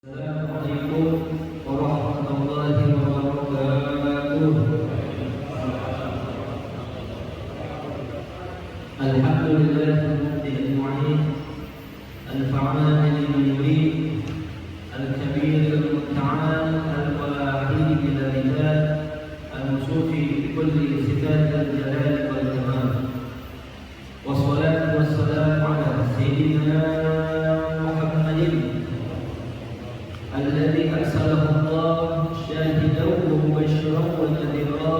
Assalamualaikum warahmatullahi wabarakatuh. Alhamdulillahirabbil alamin. Al-fa'al liman yurid. Al-kabir al-muta'al al-wahid bil rijal. Al-musufi bi kulli sifat al-jalal wal jamal. Wassalatu wassalamu ala sayyidina الذي أرسله الله شاهدا ومبشرا ونذيرا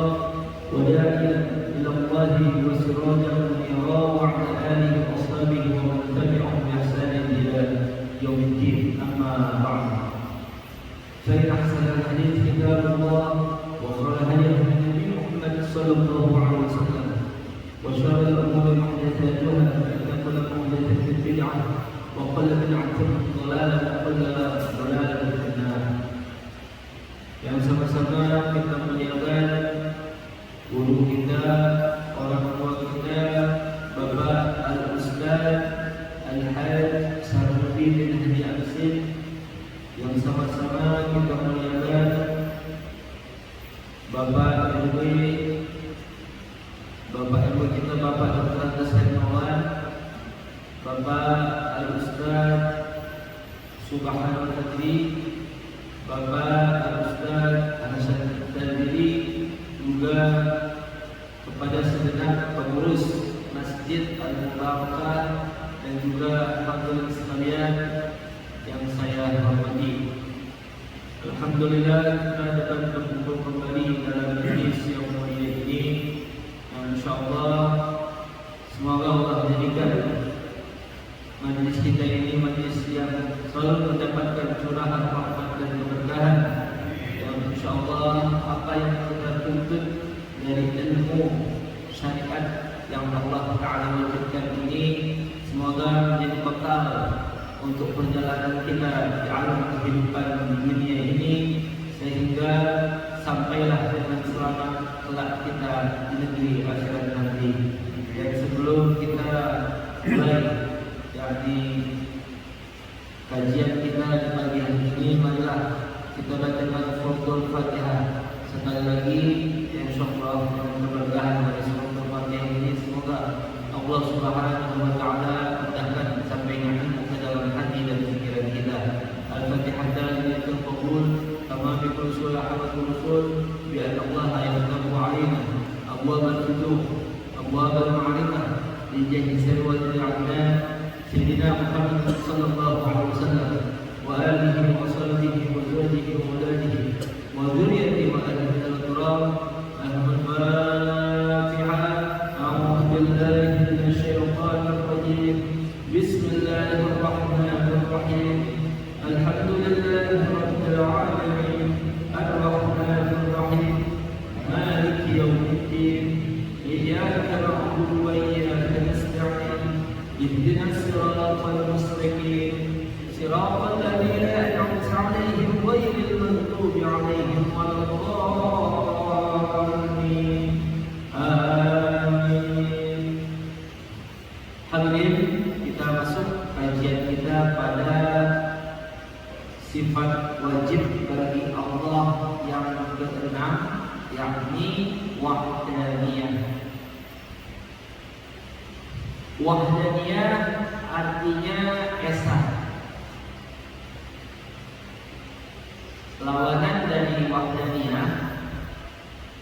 وداعيا إلى الله وسراجا منيرا وعلى آله وأصحابه ومن تبعهم بإحسان إلى يوم الدين. أما بعد، فإن أحسن الحديث كتاب الله وخير الهدي هدي النبي محمد صلى الله عليه وسلم وشر الأمور محدثاتها فإن كل محدثة بدعة وكل بدعة ضلالة وكل ضلالة في النار. Yang sama-sama kita menjaga guru kita, orang tua kita, Bapak Al-Ustaz Al-Haj Sarmuddin bin Hadi Al-Sin. Yang sama-sama kita menjaga Bapak RW, Bapak RW kita, Bapak Dr. Antas Hermawan, Bapak Al-Ustaz Subhanul Fadli, Bapak Al-Ustaz Hasan Tadbiri, juga kepada segenap pengurus Masjid Al-Mubarakah dan juga hadirin sekalian yang saya hormati. Alhamdulillah kita dapat berkumpul kembali dalam majlis yang mulia ini. Insyaallah semoga Allah jadikan majlis kita ini majlis yang selalu mendapatkan curahan rahmat dan keberkahan. Dan insyaallah apa yang kita tuntut dari ilmu syariat yang Allah Ta'ala wujudkan ini semoga menjadi bekal untuk perjalanan kita di alam kehidupan dunia ini, sehingga sampailah dengan selamat kelak kita di negeri akhirat nanti. Dan sebelum kita mulai di kajian kita di pagi hari ini, marilah kita bacakan suratul Fatihah sekali lagi. Insyaallah dengan keberkahan dari suratul Fatihah ini semoga Allah Subhanahu wa taala mudahkan sampainya ilmu ke dalam hati dan pikiran kita. Al-Fatihah lillahi qabul kama bi rusul wa rusul bi anna Allah yaqdiru alaina abwab al-futuh abwab al-ma'rifah li jahdi sirwal al-a'mal Sayyidina Muhammad sallallahu alaihi wasallam wa alihi wa sahbihi wa zawjihi wa auladihi wa dzurriyyatihi wa ahlihi al-kiram. Al-Fatihah. A'udzu billahi minasy syaithanir rajim. Bismillahirrahmanirrahim. Alhamdulillahi rabbil alamin. Ar-Rahmanir Rahim. Maliki yaumiddin. Iyyaka na'budu wa iyyaka nasta'in. اهدنا الصراط المستقيم صراط الذين أنعمت عليهم غير المغضوب عليهم ولا الضالين. Amin. Hadirin, kita masuk kajian kita pada sifat wajib bagi Allah yang keenam, yakni wahdaniyah. Wahdaniyah artinya esa. Lawanan dari wahdaniyah,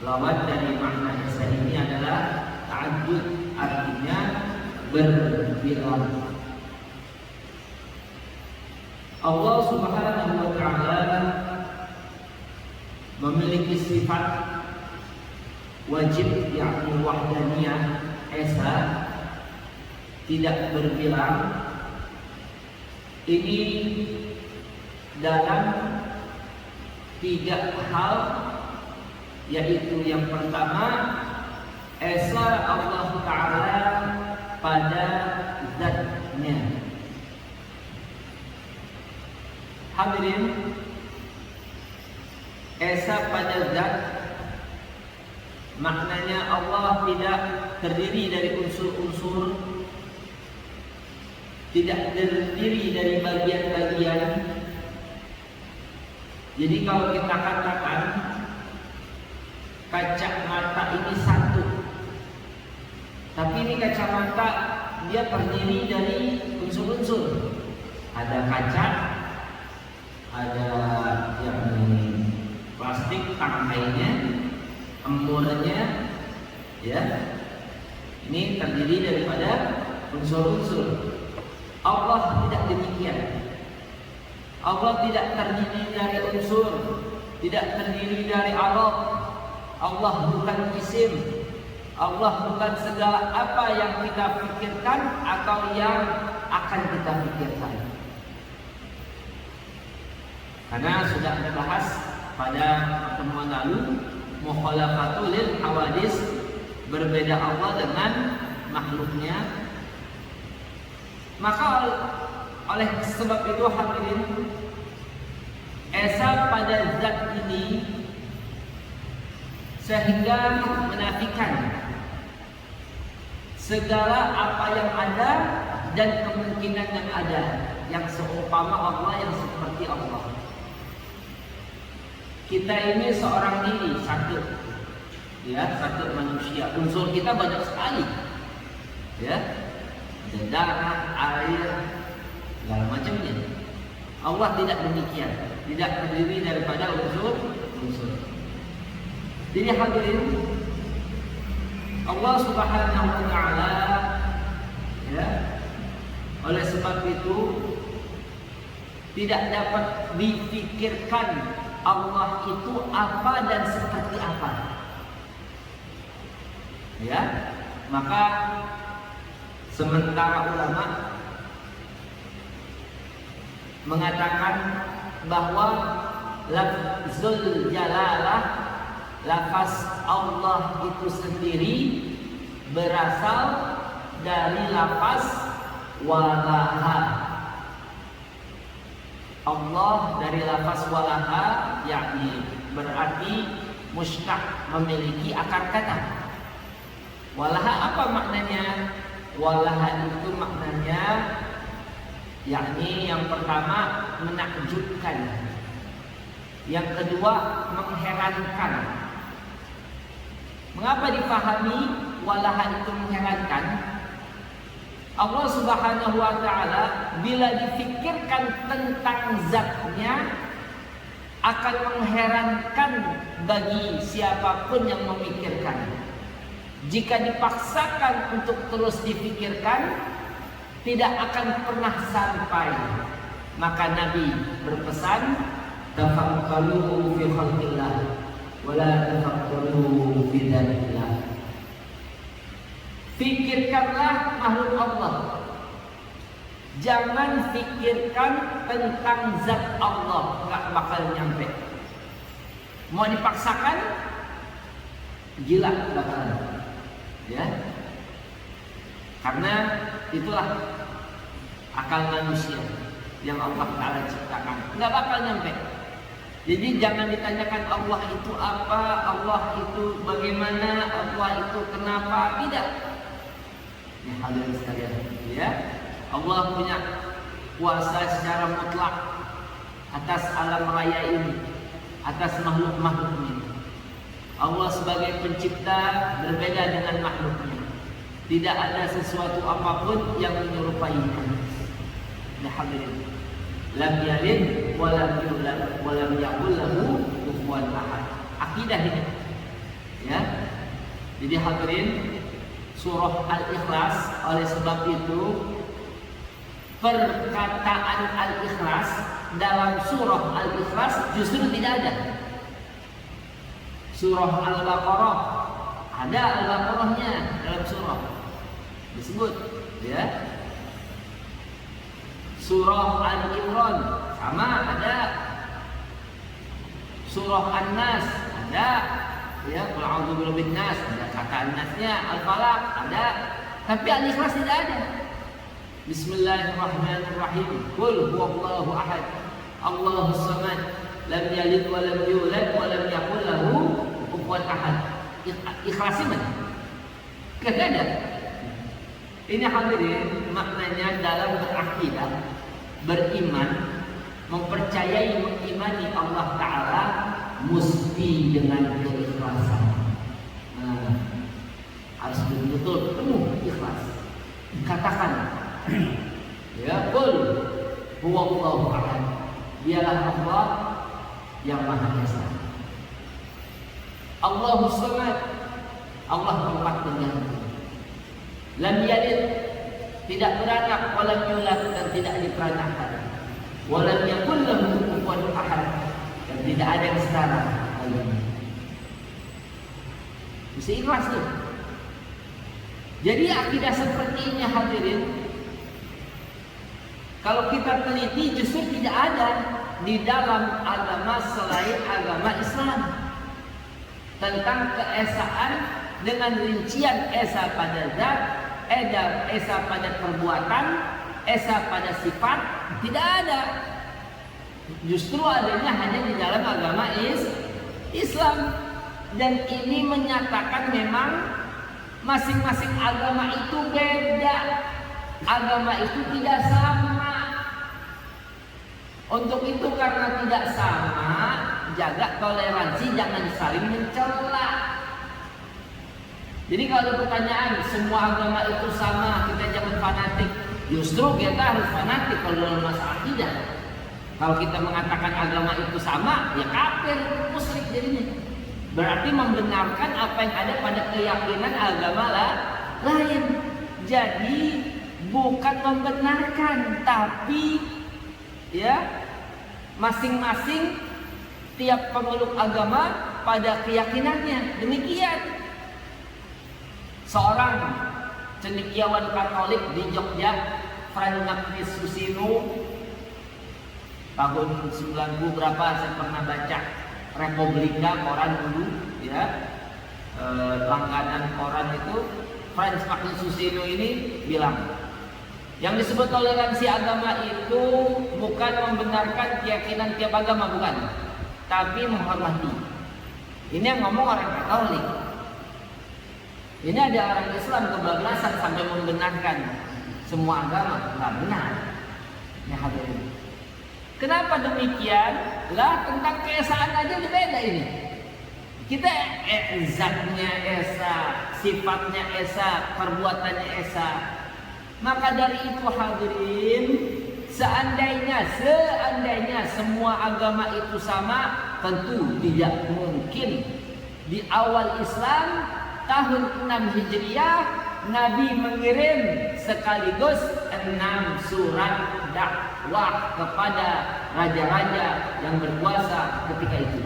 lawan dari makna esa ini adalah ta'addud, artinya berbilang. Allah Subhanahu wa taala memiliki sifat wajib, yakni wahdaniyah, esa, tidak berbilang. Ini dalam tiga hal, yaitu yang pertama, esa Allah Ta'ala pada zatnya. Hadirin, esa pada zat maknanya Allah tidak terdiri dari unsur-unsur, tidak terdiri dari bagian-bagian, Jadi kalau kita katakan kacamata ini satu, tapi ini kacamata dia terdiri dari unsur-unsur. Ada kaca, ada yang plastik tangkainya, empurnya, ya. Ini terdiri daripada unsur-unsur. Allah tidak demikian. Allah tidak terdiri dari unsur, tidak terdiri dari alat. Allah bukan isim. Allah bukan segala apa yang kita pikirkan atau yang akan kita pikirkan. Karena sudah dibahas pada pertemuan lalu, mukhalafatul lil hawadis, berbeda Allah dengan makhluknya. Maka oleh sebab itu hadirin, esa pada zat ini sehingga menafikan segala apa yang ada dan kemungkinan yang ada yang seumpama Allah, yang seperti Allah. Kita ini seorang diri satu, ya, satu manusia. Unsur kita banyak sekali, ya, darah, air, segala macamnya. Allah tidak demikian, tidak terdiri daripada unsur-unsur. Jadi hadirin, Allah Subhanahu wa taala, ya, oleh sebab itu tidak dapat dipikirkan Allah itu apa dan seperti apa. Ya, maka sementara ulama mengatakan bahwa lafzul jalalah, lafaz Allah itu sendiri berasal dari lafaz walaha. Allah dari lafaz walaha, yakni berarti mushtaq, memiliki akar kata. Walaha apa maknanya? Walaha itu maknanya yakni yang pertama menakjubkan, yang kedua mengherankan. Mengapa dipahami walaha itu mengherankan? Allah Subhanahu wa taala bila difikirkan tentang zatnya akan mengherankan bagi siapapun yang memikirkan. Jika dipaksakan untuk terus dipikirkan, tidak akan pernah sampai. Maka Nabi berpesan, tafakkaru fi khalqillah wa la tafakkaru fi dzalillah. Fikirkanlah makhluk Allah, jangan fikirkan tentang zat Allah, nggak bakal nyampe. Mau dipaksakan, gila bakalan, ya. Karena itulah akal manusia yang Allah Ta'ala ciptakan, nggak bakal nyampe. Jadi jangan ditanyakan Allah itu apa, Allah itu bagaimana, Allah itu kenapa, tidak. Ya hadirin sekalian, ya, Allah punya kuasa secara mutlak atas alam raya ini, atas makhluk-makhluk ini. Allah sebagai pencipta berbeda dengan makhluknya. Tidak ada sesuatu apapun yang menyerupainya. Ya hadirin, lam yalid wa lam yulad wa lam yakul lahu kufuwan ahad. Akidah ini, ya. Jadi hadirin, surah Al-Ikhlas, oleh sebab itu perkataan Al-Ikhlas dalam surah Al-Ikhlas justru tidak ada. Surah Al-Baqarah ada Al-Baqarahnya dalam surah disebut, ya. Surah Al-Imran sama ada. Surah An-Nas ada, ya, qul a'udzu birabbin nas, ada kata An-Nasnya, Al-Falaq ada, tapi Al-Ikhlas tidak ada. Bismillahirrahmanirrahim. Qul huwallahu ahad, Allahus samad, lam yalid wa lam yulad wa lam yakul lahu kufuwan ahad. Ikhlasnya mana? Tidak ada. Ini hadirin maknanya dalam berakidah, beriman, mempercayai, mengimani Allah Ta'ala mesti dengan keikhlasan. Harus betul-betul penuh ikhlas. Katakan, ya qul huwallahu ahad. Dialah Allah yang Maha Esa. Allahus Samad, Allah tempat pengganti. Lam yalid, tidak beranak, walam yulad, dan tidak diperanakkan. Walam yakul lahu kufuwan ahad, dan tidak ada yang setara baginya. Mesti ikhlas tuh. Jadi akidah seperti ini hadirin, kalau kita teliti justru tidak ada di dalam agama selain agama Islam. Tentang keesaan dengan rincian esa pada zat, esa pada perbuatan, esa pada sifat, tidak ada. Justru adanya hanya di dalam agama Islam. Dan ini menyatakan memang masing-masing agama itu beda. Agama itu tidak sama. Untuk itu karena tidak sama, jaga toleransi, jangan saling mencela. Jadi kalau pertanyaan semua agama itu sama, kita jangan fanatik. Justru kita harus fanatik kalau dalam masalah akidah. Kalau kita mengatakan agama itu sama, ya kafir, musyrik jadinya. Berarti membenarkan apa yang ada pada keyakinan agama lain. Jadi bukan membenarkan, tapi ya masing-masing tiap pemeluk agama pada keyakinannya. Demikian. Seorang cendekiawan Katolik di Jogja, Francis Susino, tahun 90 berapa saya pernah baca Republika koran dulu, ya, langganan koran itu. Francis Susino ini bilang, yang disebut toleransi agama itu bukan membenarkan keyakinan tiap agama, bukan, tapi menghormati. Ini yang ngomong orang Katolik. Ini ada orang Islam kebablasan sampai membenarkan semua agama, nggak benar. Ya hadirin. Kenapa demikian? Lah tentang keesaan aja beda ini. Kita zatnya esa, sifatnya esa, perbuatannya esa. Maka dari itu hadirin, seandainya semua agama itu sama, tentu tidak mungkin di awal Islam tahun 6 Hijriah Nabi mengirim sekaligus 6 surat dakwah kepada raja-raja yang berkuasa ketika itu.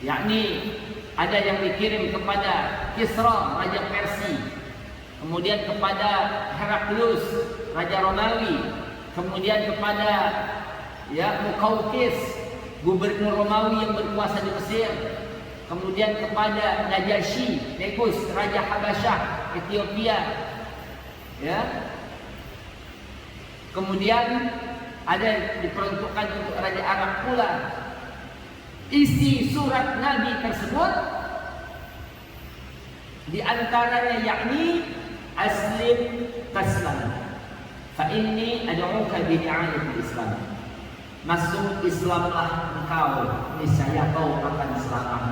Yakni ada yang dikirim kepada Kisra, raja Persia, kemudian kepada Heraklius, raja Romawi, kemudian kepada Mukaukis, gubernur Romawi yang berkuasa di Mesir, kemudian kepada Najasyi, Negus, raja Habasyah, Ethiopia, ya. Kemudian ada diperuntukkan untuk raja Arab pula. Isi surat Nabi tersebut di antaranya yakni aslim taslam fa inni ad'uka bi ni'matil Islam. Masuk Islamlah engkau, niscaya kau akan selamat.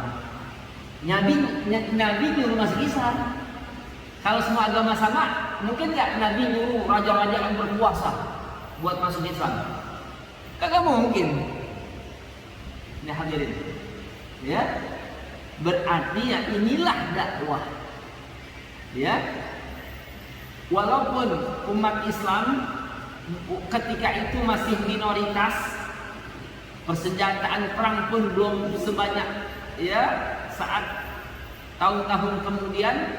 Nabi nyuruh masuk Islam. Kalau semua agama sama, mungkin nggak Nabi nyuruh raja-raja yang berkuasa buat masuk Islam? Kagak mungkin. Ini hadirin, ya, berarti ya inilah dakwah, ya. Walaupun umat Islam ketika itu masih minoritas, persenjataan perang pun belum sebanyak ya saat tahun-tahun kemudian,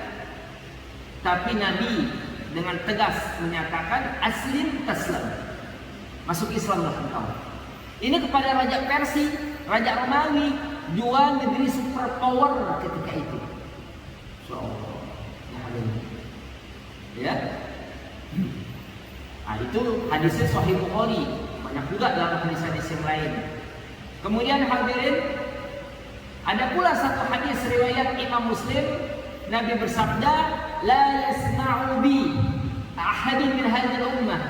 tapi Nabi dengan tegas menyatakan aslim taslam, masuk Islamlah engkau. Ini kepada raja Persia, raja Romawi, dua negeri superpower ketika itu. Ya. Nah, itu hadisnya Sahih Bukhari, banyak juga dalam hadis-hadis yang lain. Kemudian hadirin, ada pula satu hadis riwayat Imam Muslim, Nabi bersabda, la yasma'u bi ahadun min hadhihi ummah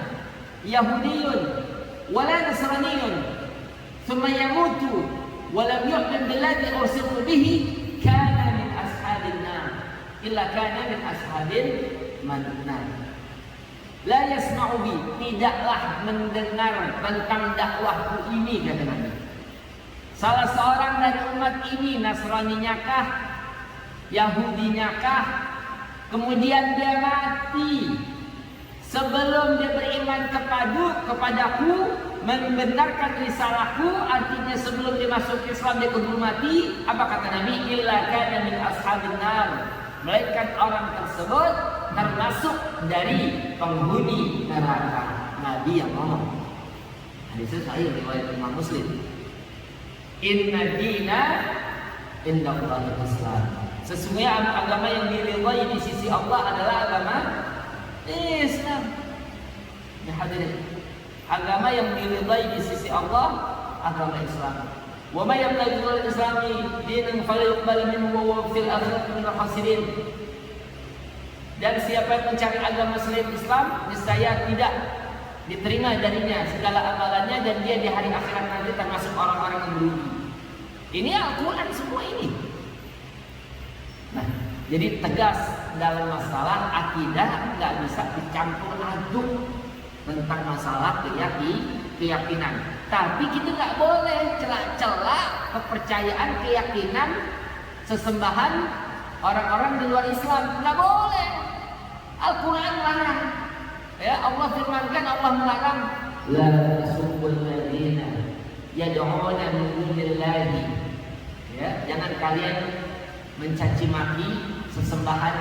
yahudiyyun wala nasraniyun thumma yamutu wa lam yu'min billadhi ursiltu bihi kana min ashabin nar illa kana min ashabin nar. La yasma'u bi, tidaklah mendengar tentang dakwahku ini, kata Nabi. Salah seorang dari umat ini, Nasraninyakah, Yahudinyakah, kemudian dia mati sebelum dia beriman kepadaku, membenarkan risalahku, artinya sebelum dia masuk Islam dia keburu mati. Apa kata Nabi? Illa kana min ashabin nar, melainkan orang tersebut termasuk dari penghuni neraka. Nabi yang ngomong. Hadisnya sahih riwayat Imam Muslim. Inna dina indallahi Islam. Sesungguhnya agama yang diridhai di sisi Allah adalah agama Islam. Ya hadirin, agama yang diridhai di sisi Allah agama Islam. Wa may yabtaghi ghayra al-islami dinan fala yuqbal minhu wa huwa fil akhirati minal khasirin. Dan siapa yang mencari agama selain Islam, niscaya tidak diterima darinya segala amalannya, dan dia di hari akhirat nanti termasuk orang-orang yang merugi. Ini Al-Quran semua ini. Nah, jadi tegas dalam masalah akidah nggak bisa dicampur aduk tentang masalah keyakinan. Tapi kita nggak boleh celak-celak kepercayaan, keyakinan, sesembahan orang-orang di luar Islam. Nggak boleh. Al-Quran larang. Ya, Allah firmankan, Allah melarang. La tasubbul ladzina yad'una min dunillahi. Ya, jangan kalian mencaci maki sesembahan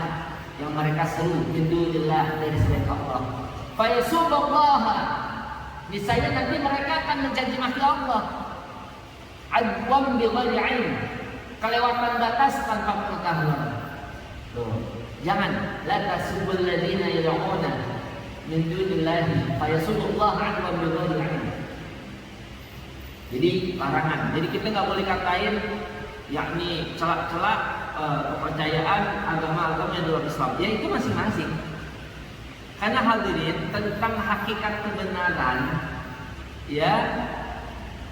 yang mereka seru min dunillah, dari selain Allah. Fa yasubbullaha, niscaya nanti mereka akan mencaci maki Allah. Adwam bi ghairi ilm, kelewatan batas tanpa pengetahuan. Tuh. Jangan, la tasubbul ladzina yad'una min dunillahi fa yasubbullaha adwan bi ghairi ilm. Jadi larangan. Jadi kita nggak boleh katain yakni celak-celak kepercayaan agama-agama yang dalam Islam. Ya itu masing-masing. Karena hadirin, tentang hakikat kebenaran, ya,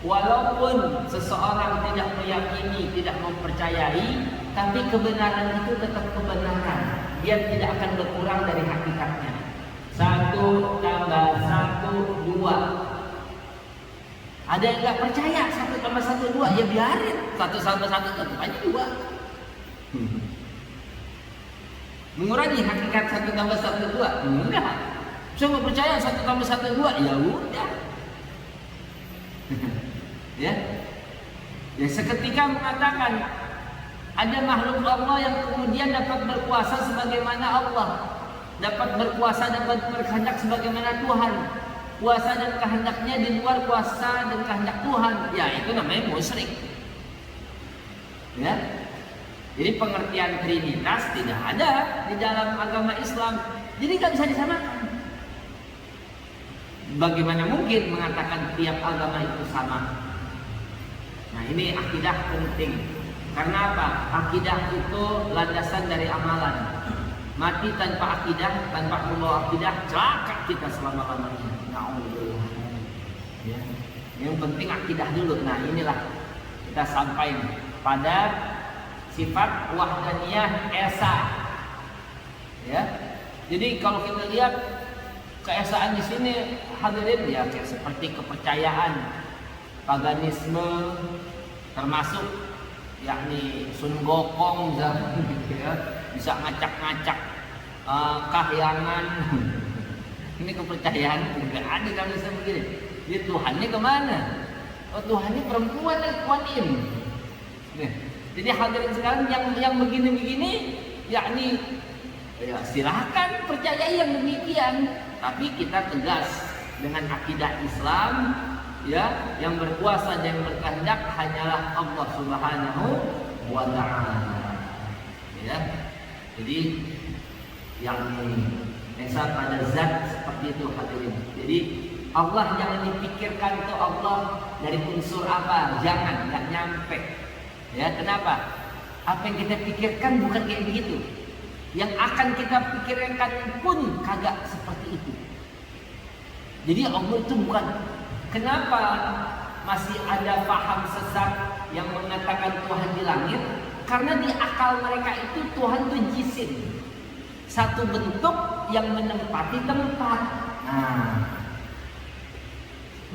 walaupun seseorang tidak meyakini, tidak mempercayai, tapi kebenaran itu tetap kebenaran. Dia tidak akan berkurang dari hakikatnya. 1 tambah 1 2. Ada yang nggak percaya 1 tambah 1 2, ya biarin. 1 tambah 1 tetap aja 2. Mengurangi hakikat 1 tambah 1 2? Enggak. Saya nggak percaya 1 tambah 1 2, ya udah. Ya, seketika mengatakan ada makhluk Allah yang kemudian dapat berkuasa sebagaimana Allah, dapat berkuasa, dapat berkehendak sebagaimana Tuhan. Kuasa dan kehendaknya di luar kuasa dan kehendak Tuhan. Ya itu namanya musyrik. Ya, jadi pengertian Trinitas tidak ada di dalam agama Islam. Jadi nggak bisa disamakan. Bagaimana mungkin mengatakan tiap agama itu sama? Nah ini akidah penting. Karena apa? Akidah itu landasan dari amalan. Mati tanpa akidah, tanpa membawa akidah, celaka kita selama-lamanya. Na'udzubillah. Ya. Yang penting akidah dulu. Nah inilah kita sampai pada sifat wahdaniyah esa. Ya. Jadi kalau kita lihat keesaan di sini hadirin, ya seperti kepercayaan, paganisme, termasuk yakni Sun Gokong ya, bisa ngacak-ngacak kahyangan. Ini kepercayaan nggak ada kalau bisa begini. Dia Tuhannya kemana? Oh Tuhannya perempuan dan Kuan Im. Jadi hadirin sekarang yang begini-begini, yakni ya silahkan percayai yang demikian. Tapi kita tegas dengan akidah Islam. Ya, yang berkuasa dan yang berkehendak hanyalah Allah Subhanahu wa ta'ala. Ya. Jadi yang esa pada zat seperti itu hadirin. Jadi Allah jangan dipikirkan itu Allah dari unsur apa, jangan, nggak nyampe. Ya, kenapa? Apa yang kita pikirkan bukan kayak begitu. Yang akan kita pikirkan pun kagak seperti itu. Jadi Allah itu bukan Kenapa masih ada paham sesat yang mengatakan Tuhan di langit? Karena di akal mereka itu Tuhan itu jisim, satu bentuk yang menempati tempat. Nah,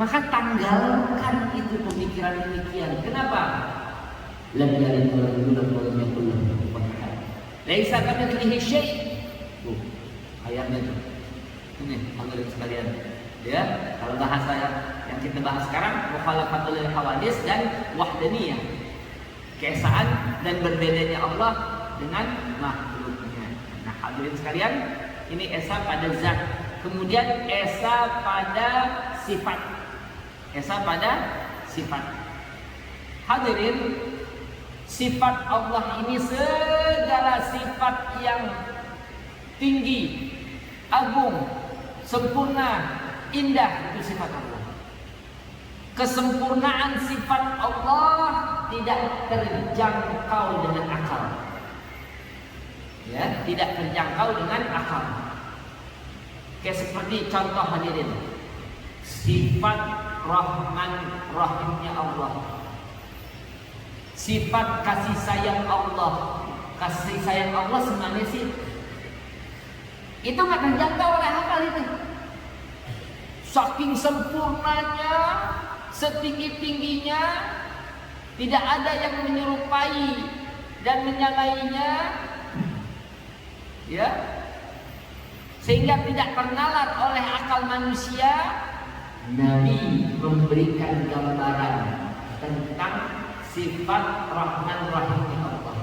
maka tanggalkan itu pemikiran demikian. Kenapa? Lam yalid wa lam yulad wa lam yakul lahu kufuwan ahad. Laisa kamitslihi syai'. Tuh, ayatnya itu. Ini hadirin sekalian. Ya, kalau bahasa yang kita bahas sekarang mukhalafatul hawadis dan wahdaniyah. Keesaan dan berbedanya Allah dengan makhluknya. Nah, hadirin sekalian, ini esa pada zat. Kemudian esa pada sifat. Esa pada sifat. Hadirin, sifat Allah ini segala sifat yang tinggi, agung, sempurna, indah, itu sifat Allah. Kesempurnaan sifat Allah tidak terjangkau dengan akal. Ya, tidak terjangkau dengan akal. Kayak seperti contoh hadirin, sifat Rahman Rahimnya Allah, sifat kasih sayang Allah. Kasih sayang Allah sebenarnya sih itu nggak terjangkau oleh akal itu. Saking sempurnanya, setinggi-tingginya, tidak ada yang menyerupai dan menyalainya, ya, sehingga tidak ternalar oleh akal manusia. Nabi memberikan gambaran tentang sifat Rahman Rahimnya Allah,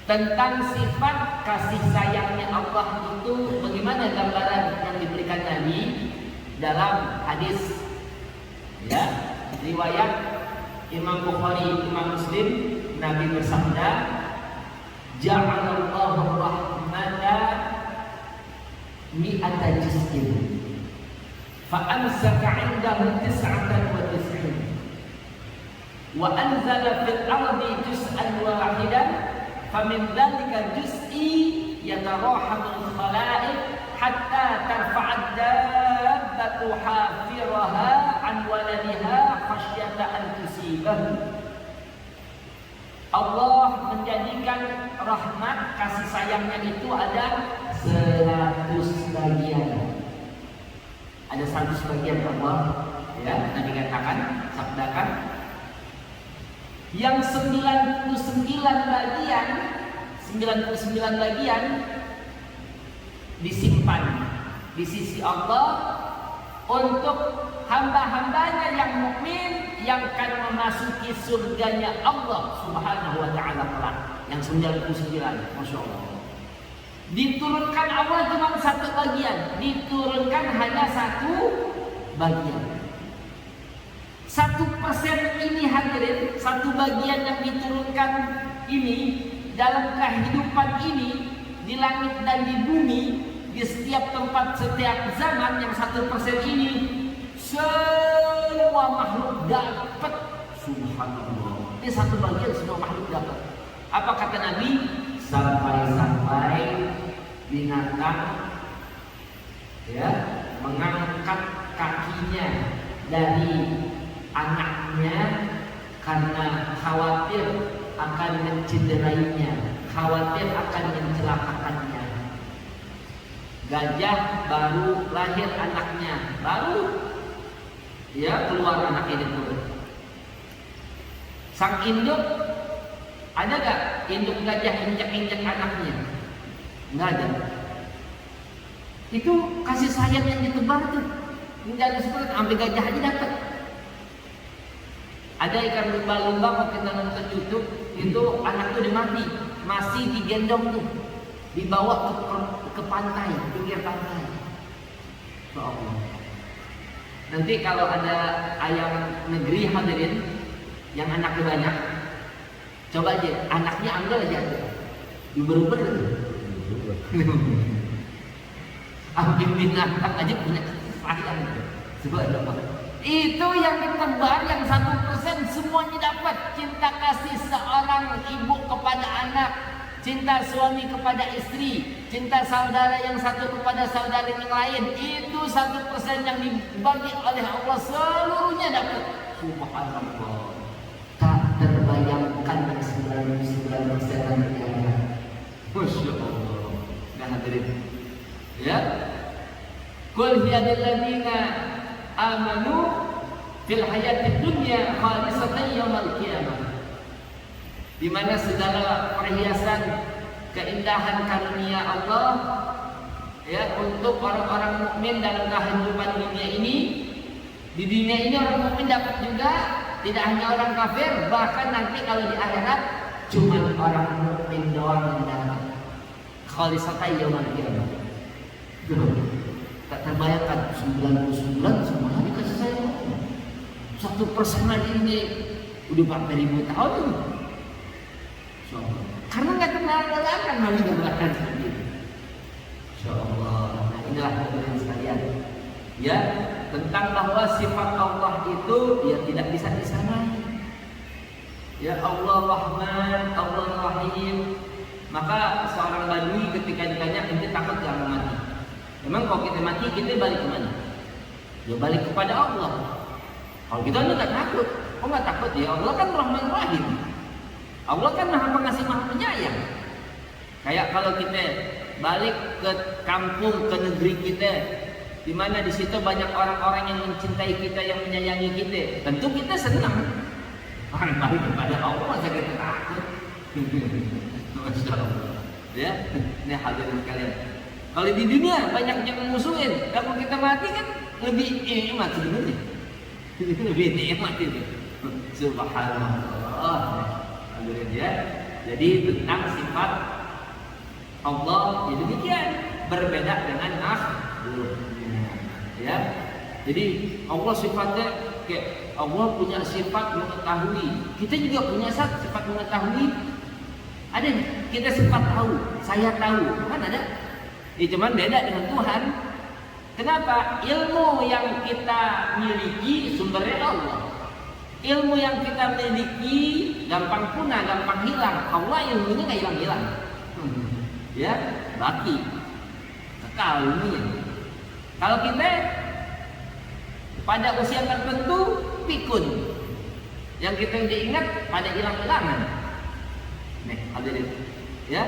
tentang sifat kasih sayangnya Allah itu. Bagaimana gambaran yang diberikan Nabi dalam hadis, ya, riwayat Imam Bukhari, Imam Muslim. Nabi bersabda, ja'alallahu rahmata mi'ata juz'in fa'amsaka 'indahu 99 wa anzala fil ardi juz'an wahidan famin dzalika juz'i yatarahamul khalaiq hatta tarfa'ad dabbatu hafiraha an waladiha khasyata an tusibahu. Allah menjadikan rahmat kasih sayangnya itu ada 100 bagian. Ada 100 bagian Allah, ya, Nabi katakan, sabdakan. Yang 99 bagian disimpan di sisi Allah untuk hamba-hambanya yang mukmin yang akan memasuki surganya Allah Subhanahu wa taala kelak. Yang 99, Masya Allah. Diturunkan Allah cuma satu bagian, diturunkan hanya satu bagian. 1% ini hadirin, satu bagian yang diturunkan ini dalam kehidupan ini di langit dan di bumi, di setiap tempat, setiap zaman, yang 1% ini semua makhluk dapat. Subhanallah. Ini satu bagian semua makhluk dapat. Apa kata Nabi? Sampai-sampai binatang, ya, mengangkat kakinya dari anaknya karena khawatir akan mencederainya, khawatir akan mencelakakannya. Gajah baru lahir anaknya, baru, ya, keluar anak ini turun. Sang induk, ada gak induk gajah injak-injak anaknya? Nggak ada. Itu kasih sayang yang ditebar tuh. Nggak seperti ambil gajah aja dapat. Ada ikan lumba-lumba kalau kita nonton YouTube itu anak tuh udah mati, masih digendong tuh, dibawa ke pantai, pinggir pantai. Ya Allah. Nanti kalau ada ayam negeri hadirin yang anaknya banyak, coba aja anaknya ambil aja, diuber-uber tuh. Ambil binatang aja punya sayang. Subhanallah. Itu yang ditebar, yang 1% semuanya dapat. Cinta kasih seorang ibu kepada anak, cinta suami kepada istri, cinta saudara yang satu kepada saudara yang lain, itu 1% yang dibagi oleh Allah seluruhnya dapat. Subhanallah. Tak terbayangkan yang 99% yang ada. Masya Allah. Nah hadirin, ya. Qul hiya lil ladzina amanu fil hayatid dunya khalisatan yaumil qiyamah. Di mana segala perhiasan keindahan karunia Allah ya untuk orang-orang mukmin dalam kehidupan dunia ini. Di dunia ini orang mukmin dapat juga, tidak hanya orang kafir, bahkan nanti kalau di akhirat cuma orang mukmin doang yang dapat. Khalisatan yaumil qiyamah. Tak terbayangkan 99 semuanya dikasih saya. 1% lagi ini udah 4.000 tahun. Karena nggak terbayangkan malu berlakan seperti itu. Insyaallah. Nah inilah hadirin sekalian. Ya, tentang bahwa sifat Allah itu ya tidak bisa disamai. Ya Allah Rahman, Allah Rahim. Maka seorang badui ketika ditanya, ente takut gak mau mati? Memang kalau kita mati, kita balik ke mana? Ya balik kepada Allah. Kalau kita nggak takut, kok nggak takut? Ya Allah kan Rahman Rahim. Allah kan Maha Pengasih Maha Penyayang. Kayak kalau kita balik ke kampung, ke negeri kita, di mana di situ banyak orang-orang yang mencintai kita, yang menyayangi kita, tentu kita senang. Orang balik kepada Allah, masa kita takut? Masya Allah. Ya, ini hadirin sekalian. Kalau di dunia banyak yang memusuhin, kalau kita mati kan lebih nikmat sebenarnya. Lebih nikmat itu. Subhanallah. Hadirin ya. Jadi tentang sifat Allah ya demikian, berbeda dengan makhluknya. Ya. Jadi Allah sifatnya kayak Allah punya sifat mengetahui. Kita juga punya sifat mengetahui. Ada kita sifat tahu, saya tahu, kan ada. Ya cuman beda dengan Tuhan. Kenapa? Ilmu yang kita miliki sumbernya Allah. Ilmu yang kita miliki gampang punah, gampang hilang. Allah ilmunya nggak hilang-hilang. Ya, baki. Kekal ilmunya. Kalau kita pada usia tertentu pikun. Yang kita udah ingat pada hilang-hilangan. Nih, hadirin. Ya.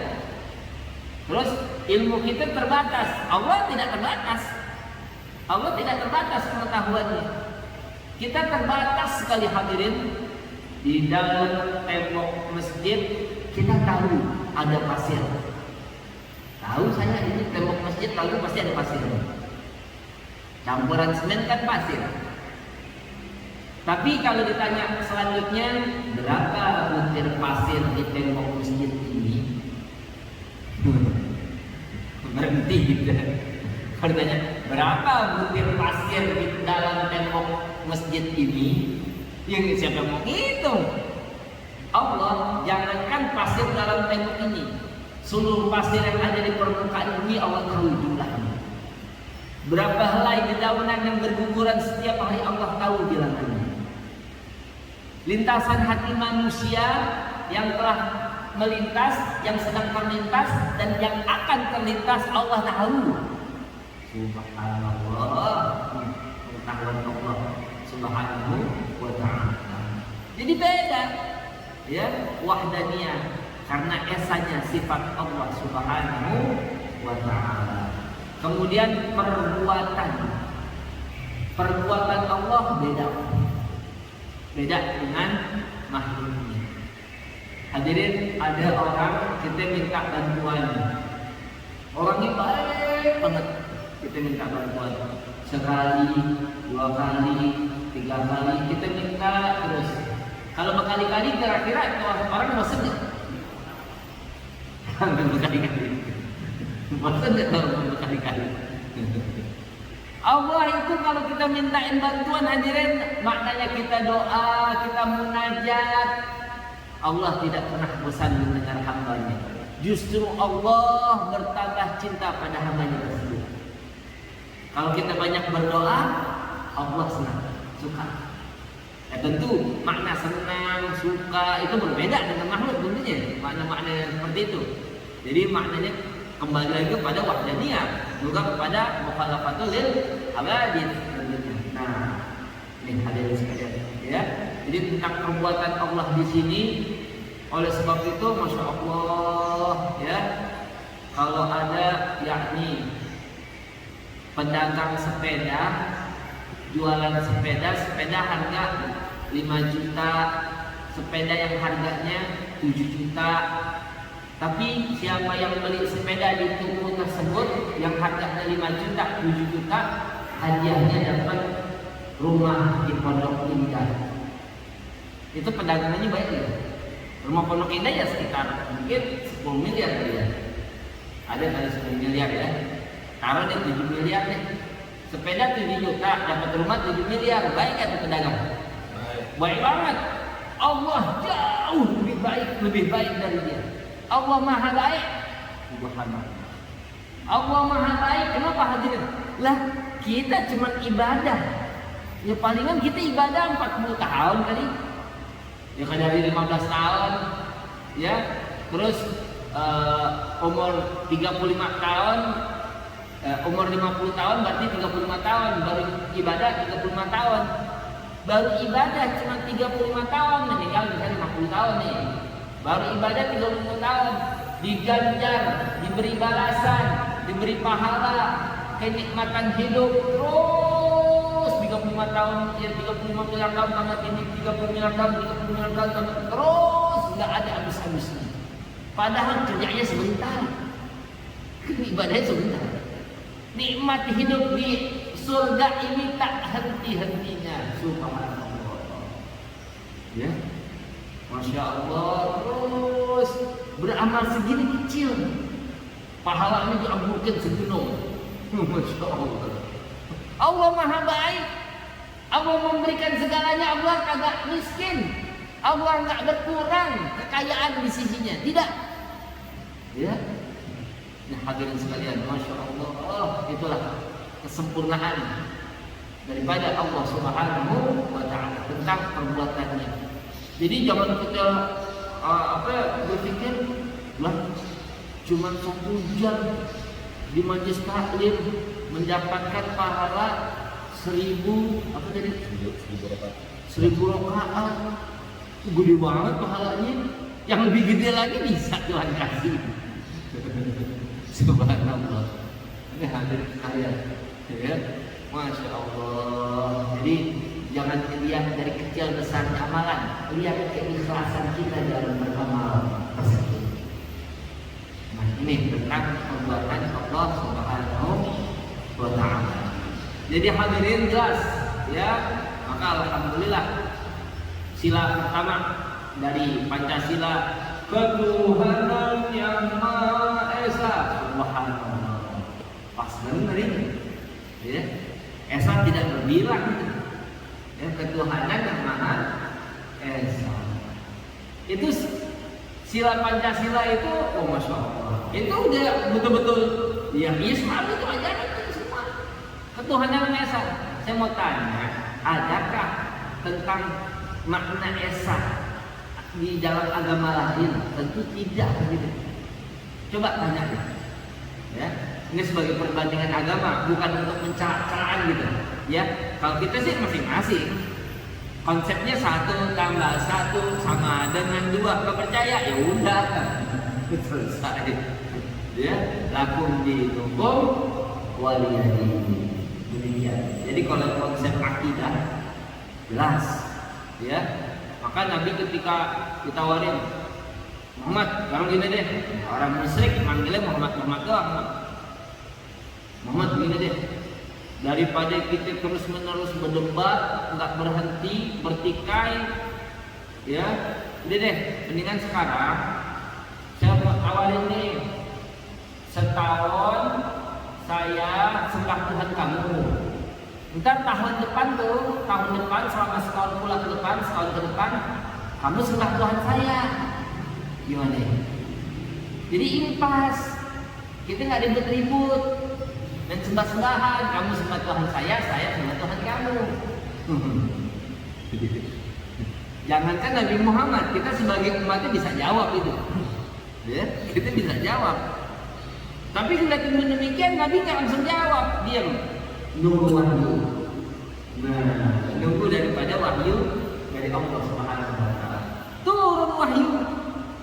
Terus ilmu kita terbatas. Allah tidak terbatas. Allah tidak terbatas pengetahuannya. Kita terbatas sekali hadirin. Di dalam tembok masjid kita tahu ada pasir. Tahu saya ini tembok masjid lalu pasti ada pasir. Campuran semen kan pasir. Tapi kalau ditanya selanjutnya berapa butir pasir di tembok masjid ini? Berhenti gitu. Kalau ditanya berapa butir pasir di dalam tembok masjid ini, yang siapa yang mau ngitung? Allah, jangankan pasir dalam tembok ini, seluruh pasir yang ada di permukaan bumi Allah tahu jumlahnya. Berapa helai dedaunan yang berguguran setiap hari Allah tahu bilangannya. Lintasan hati manusia yang telah melintas, yang sedang terlintas, dan yang akan terlintas Allah tahu. Subhanallah. Pengetahuan Allah Subhanahu wa ta'ala. Jadi beda. Ya, wahdaniyah karena esanya sifat Allah Subhanahu wa ta'ala. Kemudian perbuatan Allah beda dengan makhluknya. Hadirin, ada orang kita minta bantuan, orangnya baik banget, kita minta bantuan sekali, 2 kali, 3 kali kita minta terus. Kalau berkali-kali kira-kira orang bosan nggak? Berkali-kali, bosan nggak kalau berkali-kali? Allah itu kalau kita mintain bantuan hadirin, maknanya kita doa, kita munajat, Allah tidak pernah bosan mendengar hambanya. Justru Allah bertambah cinta pada hambanya tersebut. Kalau kita banyak berdoa, Allah senang, suka. Ya tentu makna senang, suka itu berbeda dengan makhluk tentunya. Makna-makna seperti itu. Jadi maknanya kembali lagi kepada wahdaniyah, juga kepada mukhalafatul lil hawadits. Nah, ini hadirin sekalian, ya. Jadi tentang perbuatan Allah di sini, oleh sebab itu, masya Allah, ya, kalau ada yakni pedagang sepeda, jualan sepeda harga 5 juta, sepeda yang harganya 7 juta. Tapi siapa yang beli sepeda di toko tersebut yang harganya 5 juta, 7 juta, hadiahnya dapat rumah di Pondok Indah. Itu pedagangannya baik ya. Rumah Pondok Indah ya sekitar mungkin 10 miliar ya. Ada kali 10 miliar ya. Taruh deh 7 miliar deh. Sepeda 7 juta, dapat rumah 7 miliar. Baik kan pedagang? Baik banget. Allah jauh lebih baik dari dia. Allah maha baik. Subhanallah. Allah maha baik. Kenapa hadirin? Lah, kita cuma ibadah. Ya palingan kita ibadah 40 tahun kali. Ya kan dari 15 tahun. Ya. Terus umur 35 tahun, umur 50 tahun berarti 35 tahun, baru ibadah 35 tahun. Baru ibadah cuma 35 tahun, meninggal misalnya 50 tahun nih. Baru ibadah 35 tahun, diganjar, diberi balasan, diberi pahala, kenikmatan hidup terus 35 tahun, ya 35 miliar tahun tambah ini, 30 miliar tahun, 30 miliar tahun tambah terus, nggak ada habis-habisnya. Padahal kerjanya sebentar, ibadahnya sebentar. Nikmat hidup di surga ini tak henti-hentinya. Subhanallah. Ya, masya Allah. Terus beramal segini kecil, pahalanya diampunkan segunung. Masya Allah. Allah maha baik. Allah memberikan segalanya. Allah kagak miskin. Allah nggak berkurang kekayaan di sisinya. Tidak. Ya. Nah, hadirin sekalian, masya Allah. Oh, itulah kesempurnaan daripada Allah Subhanahu wa Ta'ala tentang perbuatannya. Jadi jangan kita berpikir lah cuma 1 jam di majelis taklim mendapatkan pahala 1000 rakaat. Gede banget pahalanya. Yang lebih gede lagi bisa Tuhan kasih. Subhanallah. Ini hadir ayat, ya, masya Allah. Jadi jangan dilihat dari kecil besar amalan, lihat keikhlasan kita dalam beramal tersebut. Nah, ini tentang perbuatan Allah Subhanahu wa Ta'ala. Jadi hadirin jelas, ya. Maka alhamdulillah sila pertama dari Pancasila, ketuhanan yang Maha Esa. Subhanallah. Pas benar ini. Ya. Esa tidak berbilang gitu. Ya, ketuhanan yang Maha Esa. Itu sila Pancasila itu, oh masya Allah. Itu udah betul-betul ya Islam itu ajaran itu semua. Ketuhanan yang Esa. Saya mau tanya, adakah tentang makna Esa di dalam agama lain? Tentu tidak gitu. Coba tanya ya. Ini sebagai perbandingan agama, bukan untuk mencela-celaan gitu. Ya, kalau kita sih masing-masing. Konsepnya 1 tambah 1 sama dengan 2. Gak percaya ya udah. Selesai. Ya, lakum dinukum waliyadin. Demikian. Jadi kalau konsep akidah jelas, ya. Maka Nabi ketika ditawarin Muhammad, sekarang gini deh, orang musyrik manggilnya Muhammad doang. Muhammad gini deh, daripada kita terus menerus berdebat, nggak berhenti, bertikai, ya, udah deh, mendingan sekarang saya mau tawarin nih, setahun saya sembah Tuhan kamu. Ntar tahun depan selama setahun pula ke depan, setahun ke depan, kamu sembah Tuhan saya. Gimana? Jadi impas, kita nggak ribut-ribut dan sembah-sembahan. Kamu sembah Tuhan saya sembah Tuhan kamu. Jangankan Nabi Muhammad, kita sebagai umatnya bisa jawab itu. Ya, kita bisa jawab. Tapi kendati demikian Nabi tidak langsung jawab, diam, nunggu wahyu. Nah, nunggu daripada wahyu dari Allah Subhanahu wa taala. Turun wahyu.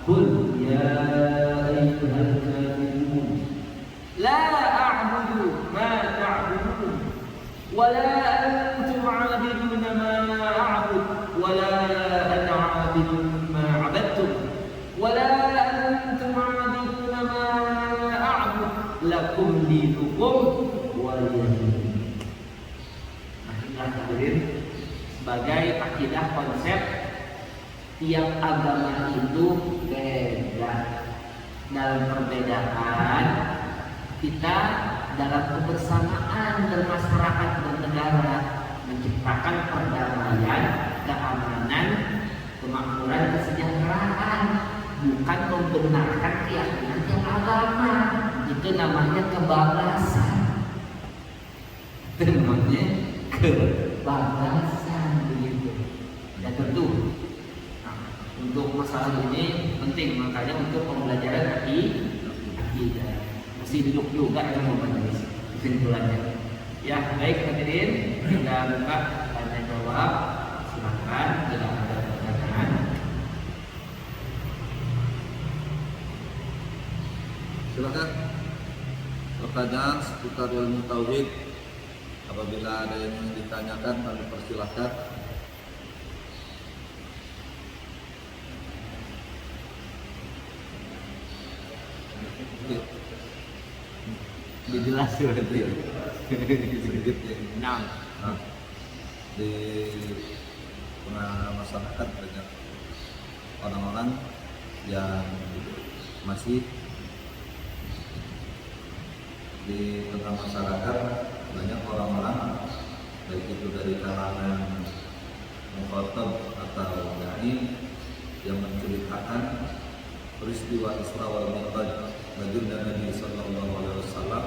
Qul ya ayyuhal kafirun La a'budu ma ta'budun wa la antum 'abiduna ma a'bud wa la ana 'abidun ma 'abadtum wa la antum 'abiduna ma a'bud lakum dinukum waliyadin. Nah, hadirin, sebagai akidah konsep tiap agama itu beda. Dalam perbedaan kita dalam kebersamaan bermasyarakat bernegara menciptakan perdamaian, keamanan, kemakmuran, kesejahteraan, bukan membenarkan keyakinan yang agama. Itu namanya kebablasan. Itu namanya kebablasan begitu. Dan tentu untuk masalah ini penting, makanya untuk pembelajaran akidah mesti duduk juga yang majelis kesimpulannya. Ya baik hadirin, kita buka tanya jawab, silakan bila ada pertanyaan. Silakan pertanyaan seputar ilmu tauhid. Apabila ada yang ingin ditanyakan, kami persilahkan. Dijelas berarti. Sedikit ya. Nah, Di tengah masyarakat banyak orang-orang yang masih di tengah masyarakat banyak orang-orang baik itu dari kalangan mukhatab atau dai yang menceritakan peristiwa Isra wal Mi'raj baginda Nabi sallallahu alaihi wasallam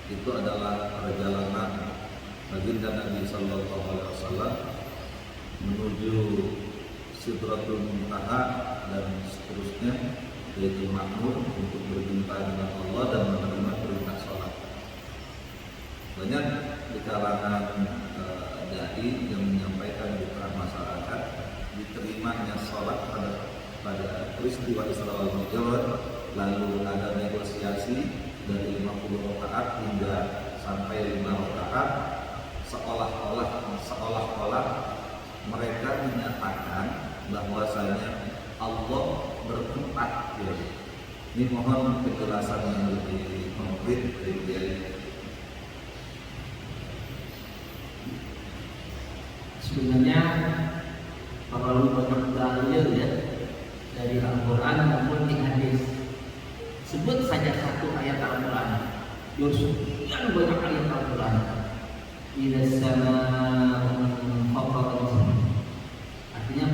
itu adalah perjalanan baginda Nabi sallallahu alaihi wasallam menuju Sidratul Muntaha dan seterusnya, yaitu makmur untuk berjumpa dengan Allah dan menerima perintah sholat. Banyak di kalangan dai yang menyampaikan di tengah masyarakat diterimanya sholat pada peristiwa Isra wal Mi'raj, lalu ada negosiasi dari 50 rakaat hingga sampai 5 rakaat, seolah-olah mereka menyatakan bahwasanya Allah bertempat. Ini mohon penjelasan yang lebih konkret dari Kiai. sebenarnya terlalu banyak dalil ya dari Al-Quran maupun di hadis. Sebut saja satu ayat Al-Quran, sekian banyak ayat Al-Quran. Ila sama'un faqarat. Artinya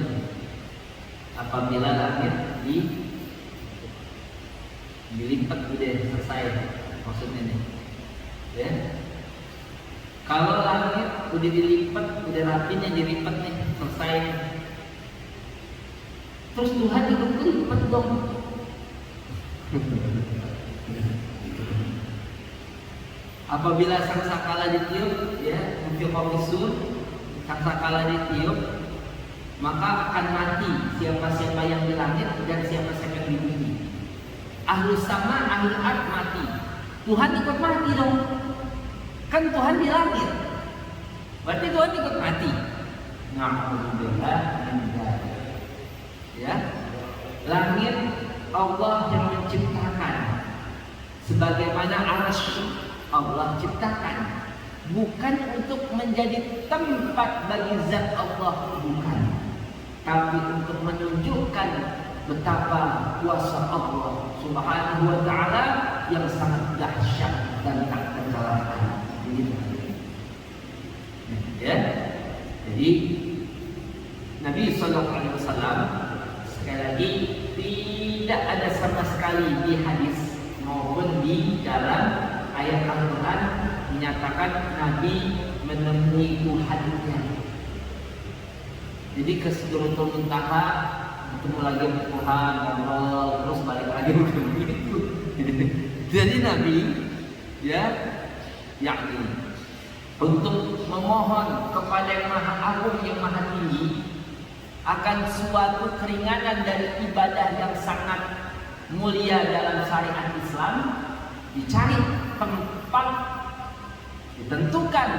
apabila langit dilipat udah selesai, maksudnya nih ya. Kalau langit udah dilipat, udah rapinya dilipat nih, selesai. Terus Tuhan ikut lipat dong. Apabila sangkakala ditiup, ya, mufiqamisur, sangkakala ditiup, maka akan mati siapa-siapa yang di langit dan siapa-siapa yang di bumi. Ahlus sama, ahlul ard mati. Tuhan ikut mati dong. Kan Tuhan di langit. Berarti Tuhan ikut mati. Na'udzubillah min dzalik. Ya. Langit Allah yang menciptakan. Sebagaimana arsy Allah ciptakan, bukan untuk menjadi tempat bagi zat Allah, bukan, tapi untuk menunjukkan betapa kuasa Allah Subhanahu wa taala yang sangat dahsyat dan tak terkalahkan. Ya. Jadi Nabi sallallahu alaihi wasallam sekali lagi tidak ada sama sekali di hadis maupun di dalam ayat Al-Quran menyatakan Nabi menemui Tuhannya. Jadi ke Sidratul Muntaha ketemu lagi Tuhan, ngobrol, terus balik lagi begitu. Jadi Nabi ya yakni untuk memohon kepada yang Maha Agung yang Maha Tinggi akan suatu keringanan dari ibadah yang sangat mulia dalam syariat Islam, dicari tempat, ditentukan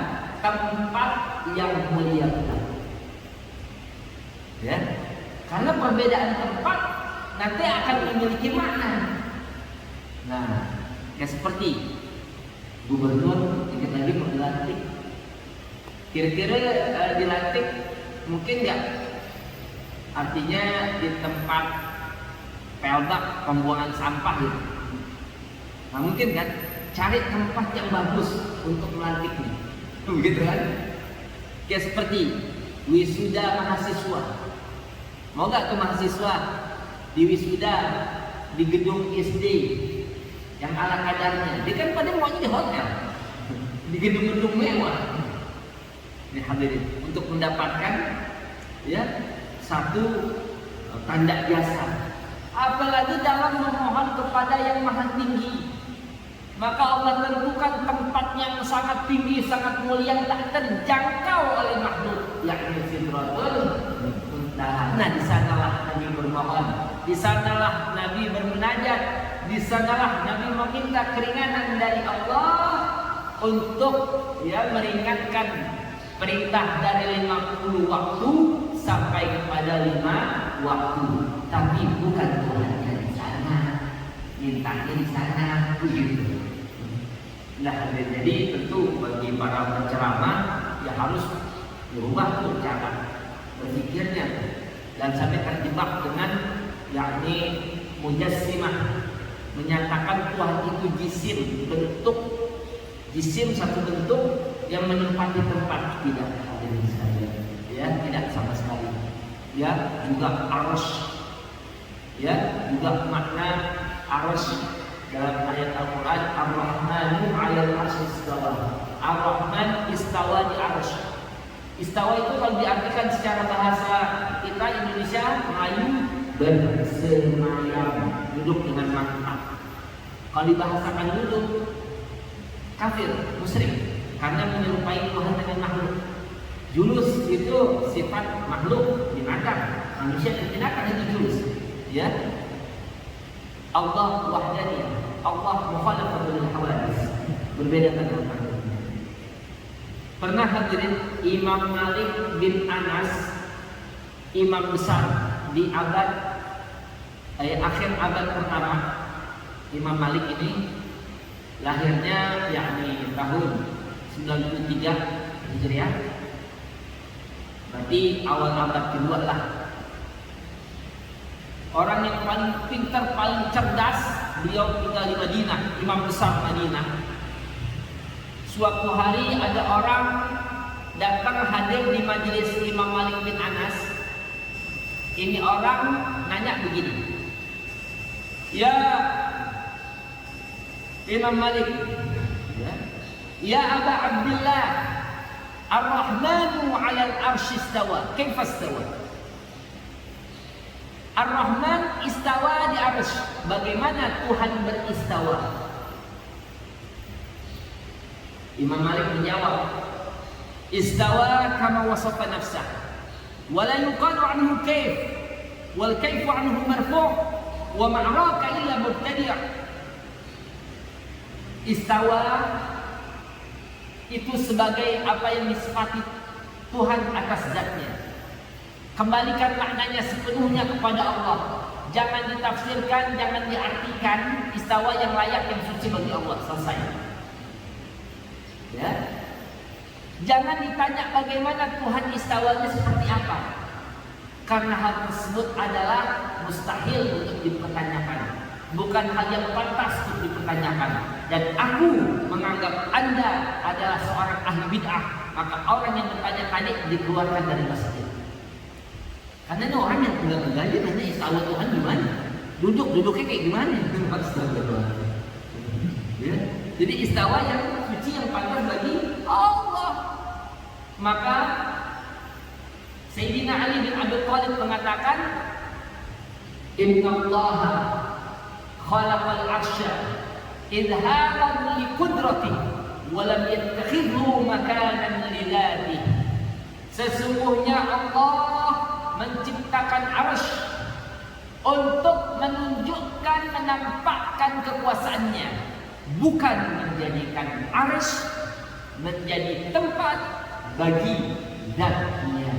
tempat yang mulia pula. Ya, karena perbedaan tempat nanti akan memiliki makna. Nah, ya seperti gubernur dikit lagi mau dilantik. Kira-kira dilantik mungkin nggak? Artinya di tempat peldak pembuangan sampah gitu. Nah mungkin kan cari tempat yang bagus untuk melantiknya, begitu kan? Ya seperti wisuda mahasiswa. Mau nggak ke mahasiswa di wisuda di gedung SD yang ala kadarnya? Dia kan pada maunya di hotel, di gedung-gedung mewah. Ini hadirin untuk mendapatkan ya satu tanda jasa. Apalagi dalam memohon kepada yang Maha Tinggi, maka Allah tentukan tempat yang sangat tinggi, sangat mulia, tak terjangkau oleh makhluk, yakni Sidratul Muntaha. Nah, di sanalah Nabi bermohon, di sanalah Nabi bermunajat, di sanalah Nabi meminta keringanan dari Allah untuk ya meringankan perintah dari 50 waktu sampai kepada 5 waktu. Tapi bukan Tuhannya di sana, mintanya di sana, begitu. Nah, jadi tentu bagi para penceramah ya harus berubah tuh cara berpikirnya dan sampai terjebak dengan yakni mujassimah, menyatakan Tuhan itu jisim, bentuk jisim, satu bentuk yang menempati tempat. Tidak, hadirin sekalian, ya tidak sama sekali. Ya juga arsy, ya juga makna arsy dalam ayat Al-Quran, Ar-Rahmanu 'alal 'arsy istawa. Ar-Rahman istawa di arsy. Istawa itu kalau diartikan secara bahasa kita Indonesia Melayu, bersemayam, duduk dengan mantap. Kalau dibahasakan duduk, kafir, musyrik, karena menyerupai Tuhan dengan makhluk. Julus itu sifat makhluk, binatang, manusia dan binatang itu julus. Ya, Allah wahdaniyah, Allah mukhalafatul hawadis, berbeda dengan makhluk. Pernah hadirin Imam Malik bin Anas, imam besar di akhir abad pertama. Imam Malik ini lahirnya yakni tahun 93 Hijriah, berarti awal abad kedua lah. Orang yang paling pintar, paling cerdas, beliau tinggal di Madinah, imam besar Madinah. Suatu hari ada orang datang hadir di majelis Imam Malik bin Anas. Ini orang nanya begini, ya Imam Malik, ya Aba Abdullah, Ar-Rahmanu 'alal 'arsy istawa, kaifa istawa? Ar-Rahman istawa di arsy, bagaimana Tuhan beristawa? Imam Malik menjawab, istawa kama wasafa nafsah, wa la yuqalu anhu kaif, wal kaifu anhu marfu', wa ma'raka illa mubtadi'. Istawa itu sebagai apa yang disifati Tuhan atas zatnya. Kembalikan maknanya sepenuhnya kepada Allah. Jangan ditafsirkan, jangan diartikan. Istawa yang layak, yang suci bagi Allah. Selesai. Ya. Jangan ditanya bagaimana Tuhan istawanya seperti apa. Karena hal tersebut adalah mustahil untuk dipertanyakan. Bukan hal yang pantas untuk dipertanyakan. Dan aku menganggap Anda adalah seorang ahli bid'ah. Maka orang yang bertanya-tanya dikeluarkan dari masjid. Karena ini orang yang tinggal menggaji nanya istawa Tuhan gimana? Duduknya kayak gimana? Ya. Jadi istawa yang suci, yang pantas bagi Allah. Maka Sayyidina Ali bin Abi Thalib mengatakan, Inna Allah khalaqal arsya idharan li qudrati wa lam yattakhidhu makanan li dzatihi. Sesungguhnya Allah menciptakan arsy untuk menunjukkan, menampakkan kekuasaannya, bukan menjadikan arsy menjadi tempat bagi zatnya.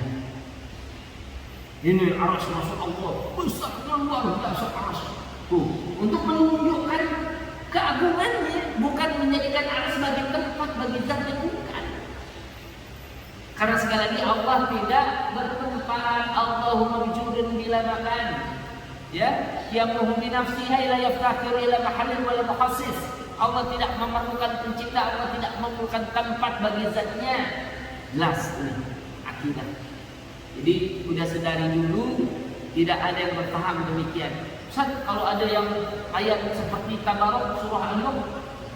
Ini arsy Masya Allah, besar dan luar biasa arsy. Tuh, untuk menunjukkan keagungannya, bukan menjadikan arsy sebagai tempat bagi zatnya, bukan. Karena sekali lagi Allah tidak bertempat. Allahumma wujudun bila makan. Ya, yang muhmi nafsiha ila yaftakir ila mahallin wala mukhassis. Allah tidak memerlukan pencipta, Allah tidak memerlukan tempat bagi zatnya. Jelas ini akidah. Jadi sudah sedari dulu tidak ada yang berpaham demikian. Ustaz, kalau ada yang ayat seperti Tabarok surah An-Nur,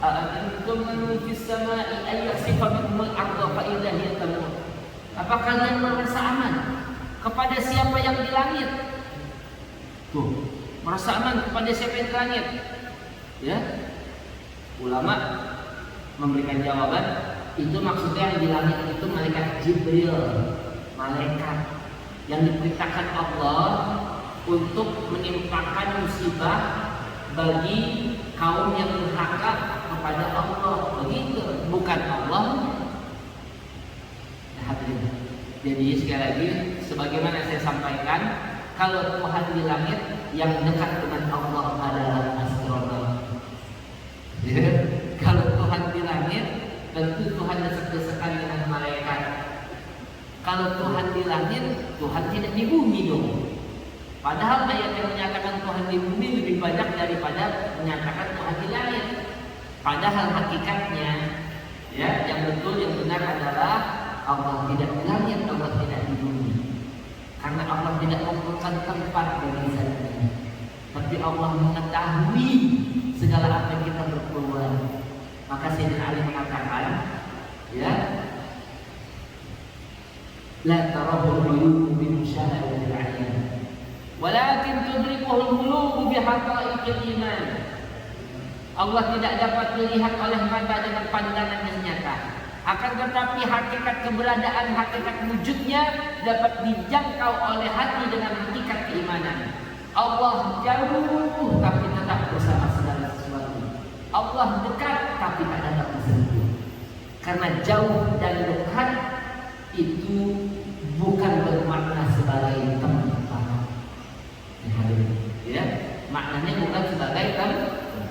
antum man fis sama'i ay yasifa bikumul ardha fa idza hiya tamur. Apa kalian merasa aman kepada siapa yang di langit? Tuh, merasa aman kepada siapa yang di langit? Ya. Ulama memberikan jawaban, itu maksudnya yang di langit itu malaikat Jibril, malaikat yang diperintahkan Allah untuk menimpakan musibah bagi kaum yang durhaka kepada Allah. Begitu, bukan Allah. Jadi sekali lagi, sebagaimana saya sampaikan, kalau Tuhan di langit, yang dekat dengan Allah adalah astronom. Ya. Kalau Tuhan di langit, tentu Tuhan desak-desakan dengan malaikat. Kalau Tuhan di langit, Tuhan tidak di bumi dong. Padahal ayat yang menyatakan Tuhan di bumi lebih banyak daripada menyatakan Tuhan di langit. Padahal hakikatnya, ya, yang betul, yang benar adalah Allah tidak di langit, Allah tidak di bumi. Karena Allah tidak memerlukan tempat bagi zatnya. Tapi Allah mengetahui segala apa yang kita berbuat. Maka Sayyidina Ali mengatakan, ya, la tarahul uyubu bi musyahadatil a'yan, walakin tudrikuhul qulubu bi haqa'iqil iman. Allah tidak dapat dilihat oleh mata dengan pandangan yang nyata. Akan tetapi hakikat keberadaan, hakikat wujudnya dapat dijangkau oleh hati dengan hakikat keimanan. Allah jauh tapi tetap bersama segala sesuatu. Allah dekat tapi tak dapat disentuh. Karena jauh dan dekat itu bukan bermakna sebagai tempat. Ya, maknanya bukan sebagai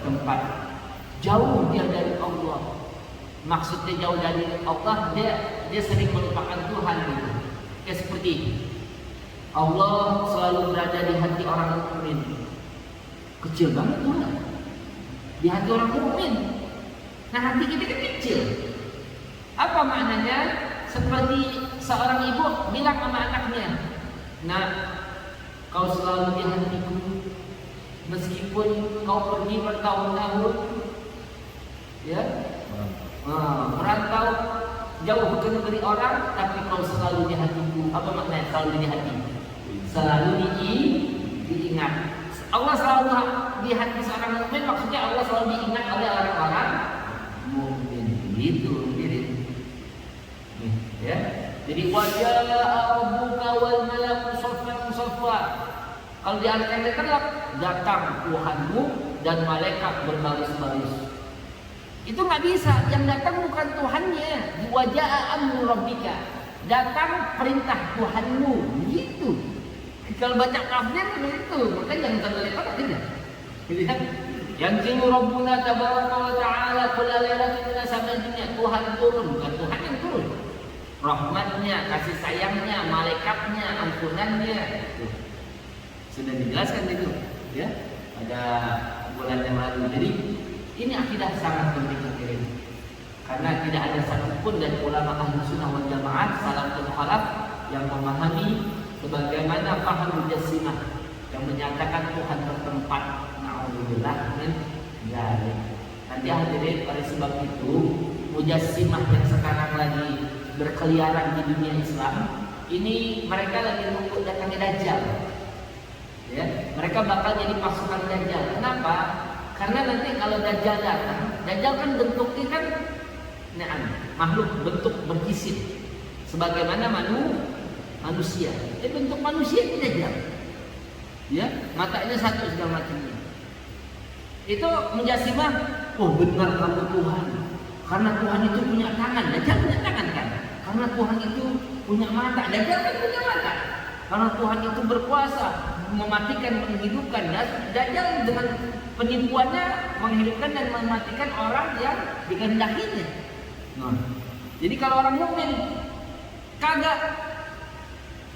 tempat. Jauh dia dari Allah. Maksudnya jauh dari Allah, dia sering melupakan Tuhan gitu. Kayak seperti Allah selalu berada di hati orang mukmin. Kecil banget Tuhan di hati orang mukmin. Nah, hati kita kan kecil. Apa maknanya? Seperti seorang ibu bilang sama anaknya, "Nak, kau selalu di hatiku, meskipun kau pergi bertahun-tahun, ya, merantau jauh ke negeri orang, tapi kau selalu di hatiku." Apa maknanya selalu di hati? Selalu diingat. Allah selalu di hati seorang mukmin, maksudnya Allah selalu diingat oleh orang-orang mukmin. Gitu, ya. Jadi wajah rabbuka wal malaku saffan saffa. Kalau diartikan kelak, datang Tuhanmu dan malaikat berbaris-baris. Itu nggak bisa. Yang datang bukan Tuhannya. Wajah amru rabbika. Datang perintah Tuhanmu. Gitu. Kalau baca kafir itu, maka jangan terlihat tidak. Lihat. Yang jimu Rabbuna tabaraka wa ta'ala kulla lailatin ila samai dunia. Tuhan turun, bukan Tuhan yang turun. Rahmatnya, kasih sayangnya, malaikatnya, ampunannya. Sudah dijelaskan itu, ya, pada bulan yang lalu. Jadi ini akidah sangat penting sekali. Karena tidak ada satupun dari ulama ahli sunnah wal jamaah salaful khalaf yang memahami sebagaimana paham Mujassimah yang menyatakan Tuhan bertempat. Na'udzubillah min dzalik. Nanti hadirin, oleh sebab itu Mujassimah yang sekarang lagi berkeliaran di dunia Islam ini, mereka lagi nunggu datangnya Dajjal. Ya, mereka bakal jadi pasukan Dajjal. Kenapa? Karena nanti kalau Dajjal datang, Dajjal kan bentuknya kan makhluk bentuk berjisim sebagaimana manusia. Bentuk manusia itu Dajjal. Ya, matanya satu segala macamnya. Itu menjasimah, oh benar kamu Tuhan. Karena Tuhan itu punya tangan, Dajjal punya tangan kan? Karena Tuhan itu punya mata, Dajjal kan punya mata. Karena Tuhan itu berkuasa mematikan, menghidupkan. Dajjal dengan penipuannya menghidupkan dan mematikan orang yang dikehendakinya. Nah, jadi kalau orang mukmin kagak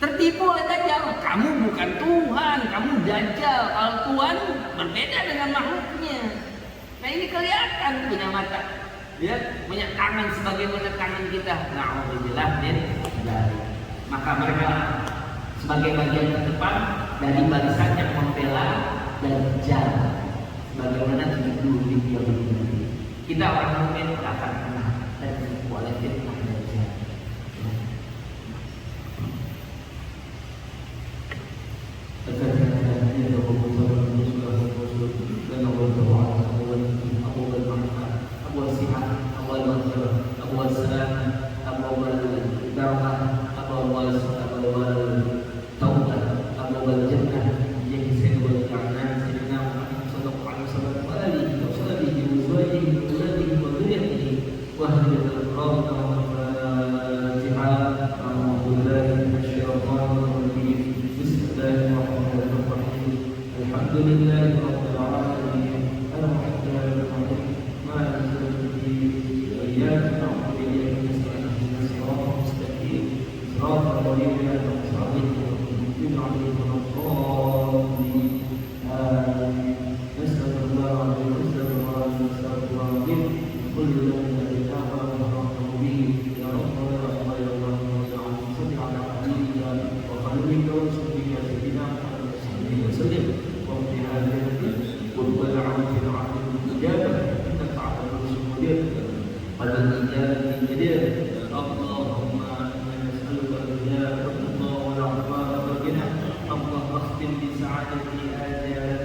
tertipu oleh Dajjal, kamu bukan Tuhan, kamu Dajjal. Kalau Tuhan berbeda dengan makhluknya. Nah ini kelihatan punya mata, dia punya tangan sebagaimana tangan kita. Na'udzubillah min dzalik. Maka mereka sebagai bagian terdepan dari barisan yang membela Dajjal, sebagaimana dulu di dunia. Kita orang mukmin tidak akan pernah tertipu oleh fitnah Dajjal. اللهم اختم بسعادة آجالنا